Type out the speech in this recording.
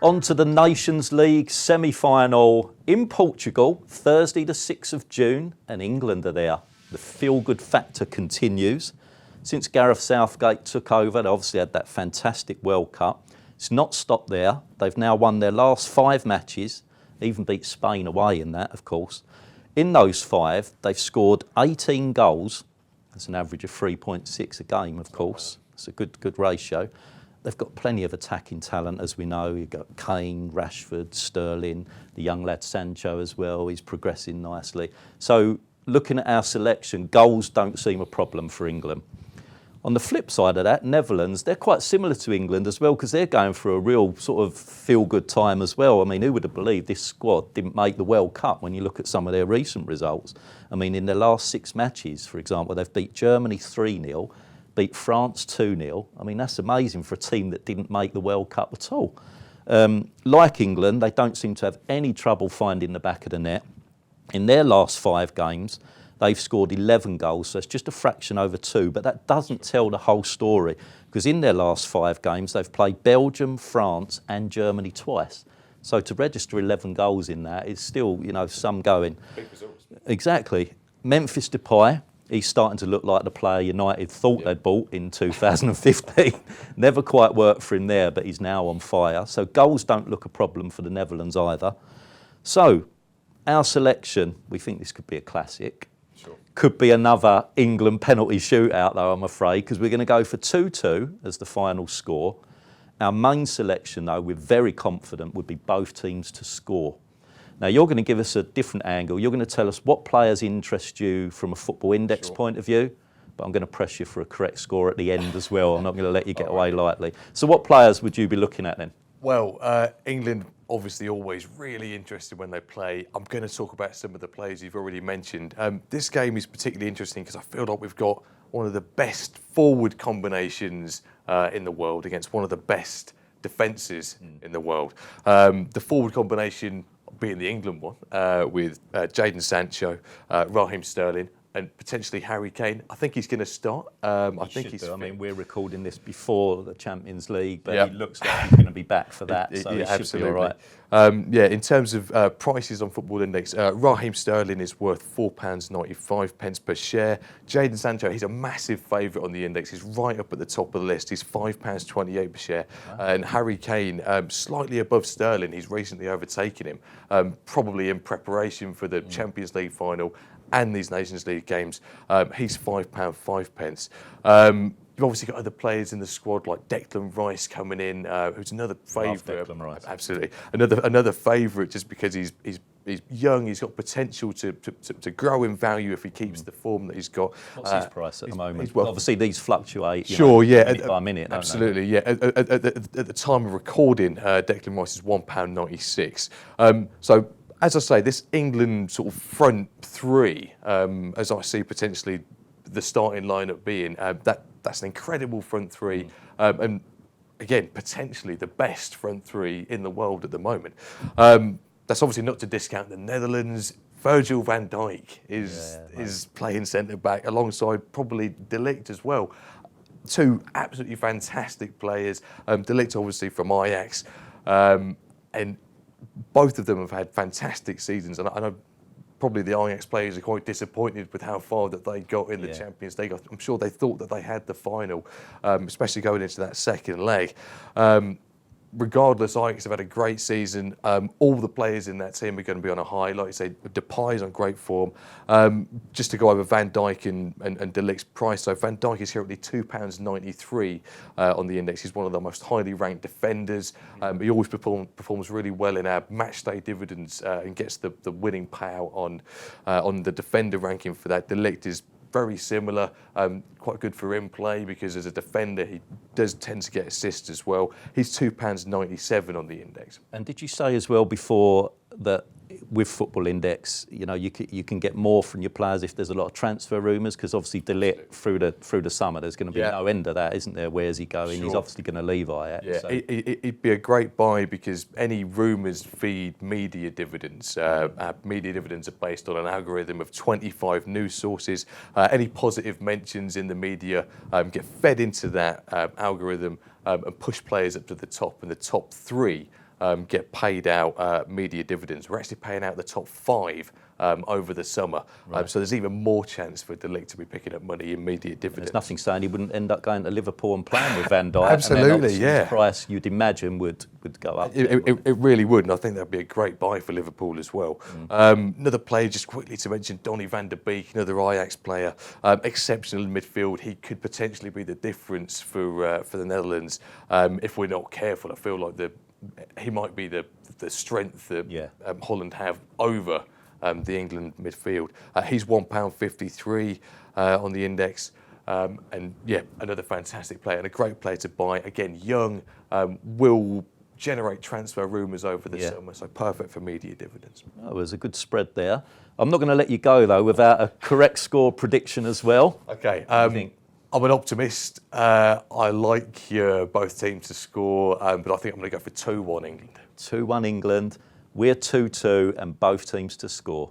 On to the Nations League semi-final in Portugal, Thursday the 6th of June, and England are there. The feel-good factor continues. Since Gareth Southgate took over, they obviously had that fantastic World Cup. It's not stopped there. They've now won their last 5 matches, even beat Spain away in that, of course. In those 5, they've scored 18 goals. That's an average of 3.6 a game, of course. It's a good ratio. They've got plenty of attacking talent, as we know. You've got Kane, Rashford, Sterling, the young lad Sancho as well. He's progressing nicely. So looking at our selection, goals don't seem a problem for England. On the flip side of that, Netherlands, they're quite similar to England as well because they're going through a real sort of feel-good time as well. I mean, who would have believed this squad didn't make the World Cup when you look at some of their recent results? I mean, in their last 6 matches, for example, they've beat Germany 3-0, beat France 2-0. I mean, that's amazing for a team that didn't make the World Cup at all. Like England, they don't seem to have any trouble finding the back of the net. In their last 5 games, they've scored 11 goals, so it's just a fraction over 2, but that doesn't tell the whole story because in their last 5 games, they've played Belgium, France and Germany twice. So to register 11 goals in that is still, you know, some going. Big results. Exactly. Memphis Depay, he's starting to look like the player United thought they'd bought in 2015. Never quite worked for him there, but he's now on fire. So goals don't look a problem for the Netherlands either. So our selection, we think this could be a classic. Sure. Could be another England penalty shootout though, I'm afraid, because we're going to go for 2-2 as the final score. Our main selection though, we're very confident, would be both teams to score. Now, you're going to give us a different angle. You're going to tell us what players interest you from a football index point of view, but I'm going to press you for a correct score at the end as well. I'm not going to let you get away lightly. So what players would you be looking at then? Well, England obviously always really interested when they play. I'm going to talk about some of the players you've already mentioned. This game is particularly interesting because I feel like we've got one of the best forward combinations in the world against one of the best defences in the world. The forward combination being the England one, with Jadon Sancho, Raheem Sterling, and potentially Harry Kane. I think he's going to start. I mean, we're recording this before the Champions League, but he looks like he's going to be back for that, so he should be all right. In terms of prices on Football Index, Raheem Sterling is worth £4.95 per share. Jadon Sancho, he's a massive favourite on the index. He's right up at the top of the list. He's £5.28 per share. And Harry Kane, slightly above Sterling. He's recently overtaken him, probably in preparation for the Champions League final and these Nations League games. He's £5.05. You've obviously got other players in the squad like Declan Rice coming in, who's another favourite. Declan Rice. Absolutely, another favourite just because he's young. He's got potential to grow in value if he keeps the form that he's got. What's his price at the moment? Well, obviously these fluctuate. Minute by minute. Absolutely, yeah. At the time of recording, Declan Rice is £1.96. So, as I say, this England sort of front three, as I see potentially the starting lineup being, that's an incredible front three, and again, potentially the best front three in the world at the moment. That's obviously not to discount the Netherlands. Virgil van Dijk is playing centre back alongside probably De Ligt as well. 2 absolutely fantastic players. De Ligt obviously from Ajax, and both of them have had fantastic seasons, and I know probably the Ajax players are quite disappointed with how far that they got in the Champions League. I'm sure they thought that they had the final, especially going into that second leg. Regardless, Ajax have had a great season. All the players in that team are going to be on a high. Like you say, Depay's on great form. Just to go over Van Dijk and De Ligt's price. So Van Dijk is currently £2.93 on the index. He's one of the most highly ranked defenders. He always performs really well in our matchday dividends and gets the winning payout on the defender ranking for that. De Ligt is very similar, quite good for in play because as a defender he does tend to get assists as well. He's £2.97 on the index. And did you say as well before that with Football Index, you know, you can get more from your players if there's a lot of transfer rumours, because obviously De Ligt through the summer there's going to be no end of that, isn't there? Where's he going? Sure. He's obviously going to leave Ajax. Yeah, so. It'd be a great buy because any rumours feed media dividends. Media dividends are based on an algorithm of 25 news sources. Any positive mentions in the media get fed into that algorithm and push players up to the top, and the top three get paid out media dividends. We're actually paying out the top 5 over the summer. So there's even more chance for De Ligt to be picking up money in media dividends. There's nothing saying he wouldn't end up going to Liverpool and playing with Van Dijk. Absolutely, and then yeah. His price, you'd imagine, would go up. It really would, and I think that'd be a great buy for Liverpool as well. Another player, just quickly to mention, Donny van der Beek, another Ajax player, exceptional in midfield. He could potentially be the difference for the Netherlands if we're not careful. I feel like he might be the strength that Holland have over the England midfield. He's £1.53 on the index. And yeah, another fantastic player and a great player to buy. Again, young, will generate transfer rumours over the summer, so perfect for media dividends. Oh, there's a good spread there. I'm not going to let you go, though, without a correct score prediction as well. Okay, I'm an optimist. I like both teams to score, but I think I'm going to go for 2-1 England. 2-1 England. We're 2-2 and both teams to score.